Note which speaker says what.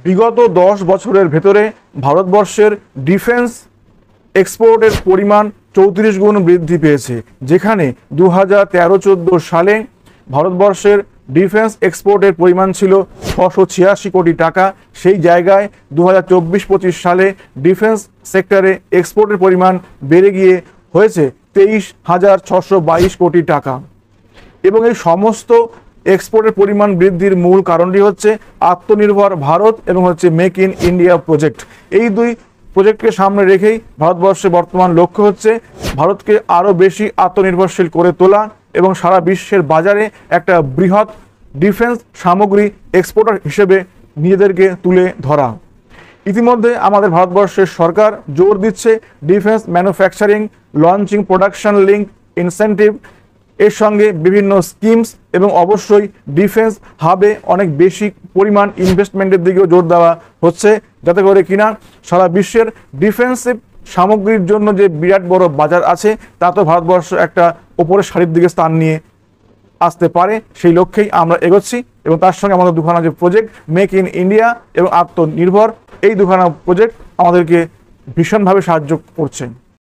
Speaker 1: বিগত 10 বছরের ভেতরে ভারতবর্ষের ডিফেন্স এক্সপোর্টের পরিমাণ 34 গুণ বৃদ্ধি পেয়েছে, যেখানে 2013-14 সালে ভারতবর্ষের ডিফেন্স এক্সপোর্টের পরিমাণ ছিল 686 কোটি টাকা। সেই জায়গায় 2024-25 সালে ডিফেন্স সেক্টরে এক্সপোর্টের পরিমাণ বেড়ে গিয়ে হয়েছে 23,622 কোটি টাকা। এবং এই সমস্ত এক্সপোর্টের পরিমাণ বৃদ্ধির মূল কারণটি হচ্ছে আত্মনির্ভর ভারত এবং হচ্ছে মেক ইন ইন্ডিয়া প্রজেক্ট। এই দুই প্রজেক্টকে সামনে রেখেই ভারতবর্ষে বর্তমান লক্ষ্য হচ্ছে ভারতকে আরও বেশি আত্মনির্ভরশীল করে তোলা এবং সারা বিশ্বের বাজারে একটা বৃহৎ ডিফেন্স সামগ্রী এক্সপোর্টার হিসেবে নিজেদেরকে তুলে ধরা। ইতিমধ্যে আমাদের ভারতবর্ষের সরকার জোর দিচ্ছে defence manufacturing, launching, production link incentive এর সঙ্গে বিভিন্ন স্কিমস এবং অবশ্যই ডিফেন্স হাবে অনেক বেশি পরিমাণ ইনভেস্টমেন্টের দিকেও জোর দেওয়া হচ্ছে, যাতে করে কিনা সারা বিশ্বের ডিফেন্সিভ সামগ্রীর জন্য যে বিরাট বড় বাজার আছে তা তো ভারতবর্ষ একটা ওপরের সারির দিকে স্থান নিয়ে আসতে পারে। সেই লক্ষ্যেই আমরা এগোচ্ছি এবং তার সঙ্গে আমাদের দুখানা যে প্রজেক্ট মেক ইন ইন্ডিয়া এবং আত্মনির্ভর, এই দুখানা প্রজেক্ট আমাদেরকে ভীষণভাবে সাহায্য করছে।